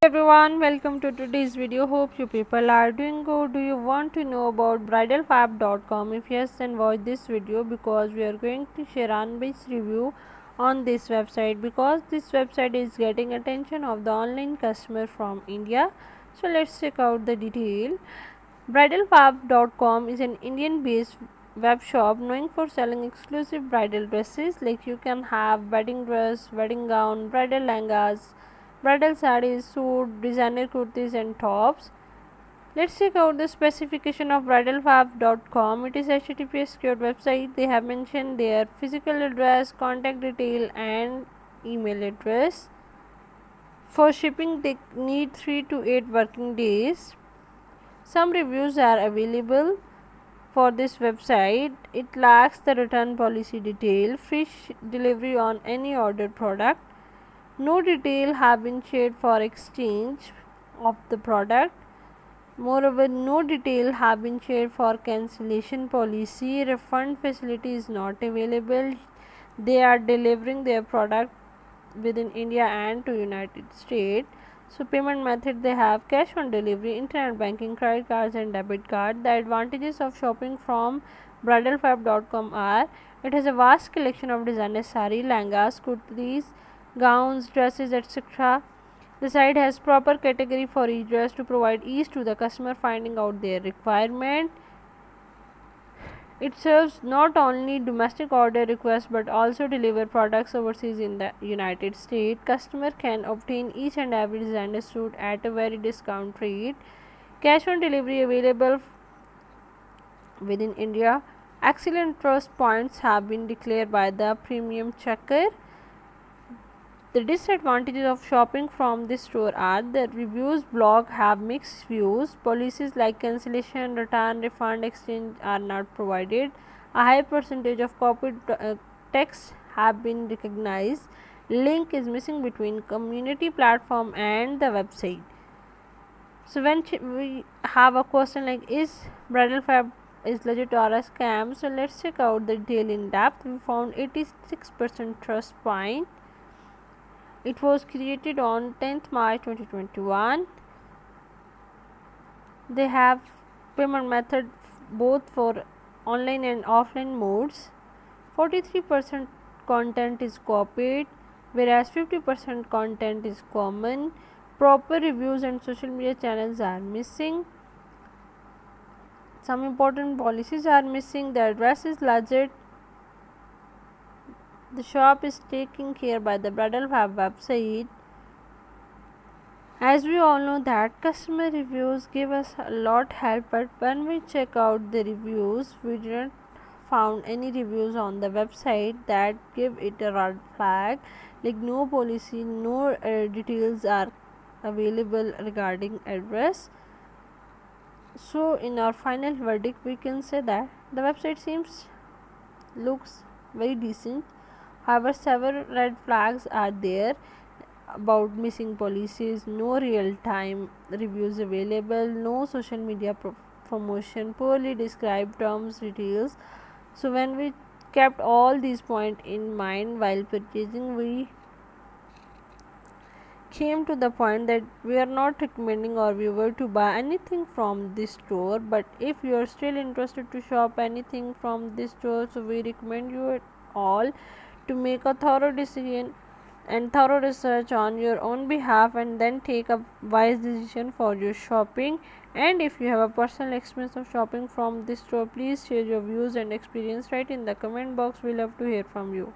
Everyone, welcome to today's video. Hope you people are doing good. Do you want to know about bridalfab.com? If yes, then watch this video because we are going to share unbiased review on this website because this website is getting attention of the online customer from India. So let's check out the detail. Bridalfab.com is an Indian based web shop known for selling exclusive bridal dresses. Like you can have wedding dress, wedding gown, bridal lehengas, bridal sarees, suit, designer kurtis and tops. Let's check out the specification of bridalfab.com. It is HTTPS secured website. They have mentioned their physical address, contact detail and email address. For shipping they need 3 to 8 working days. Some reviews are available for this website. It lacks the return policy detail, free delivery on any ordered product. No detail have been shared for exchange of the product. Moreover, no detail have been shared for cancellation policy. Refund facility is not available. They are delivering their product within India and to United States. So payment method they have cash on delivery, internet banking, credit cards and debit card. The advantages of shopping from bridalfab.com are it has a vast collection of designer sari, lehengas, kurtis, gowns, dresses, etc. The site has proper category for each dress to provide ease to the customer finding out their requirement. It serves not only domestic order requests but also deliver products overseas in the United States. Customer can obtain each and every designer suit at a very discount rate. Cash on delivery available within India. Excellent trust points have been declared by the premium checker. The disadvantages of shopping from this store are the reviews blog have mixed views. Policies like cancellation, return, refund, exchange are not provided. A high percentage of copied text have been recognized. Link is missing between community platform and the website. So when we have a question like is bridal fab is legit or a scam, so let's check out the detail in depth. We found 86% trust point. It was created on 10th March 2021. They have payment method both for online and offline modes. 43% content is copied, whereas 50% content is common. Proper reviews and social media channels are missing. Some important policies are missing. The address is legit. The shop is taken care by the Bridal Fab website. As we all know that customer reviews give us a lot help, but when we check out the reviews, we didn't found any reviews on the website that give it a red flag. Like no policy, no details are available regarding address. So in our final verdict, we can say that the website looks very decent. However, several red flags are there about missing policies, no real-time reviews available, no social media promotion, poorly described terms, details. So when we kept all these points in mind while purchasing, we came to the point that we are not recommending our viewer to buy anything from this store. But if you are still interested to shop anything from this store, so we recommend you all to make a thorough decision and thorough research on your own behalf and then take a wise decision for your shopping. And if you have a personal experience of shopping from this store, please share your views and experience right in the comment box. We love to hear from you.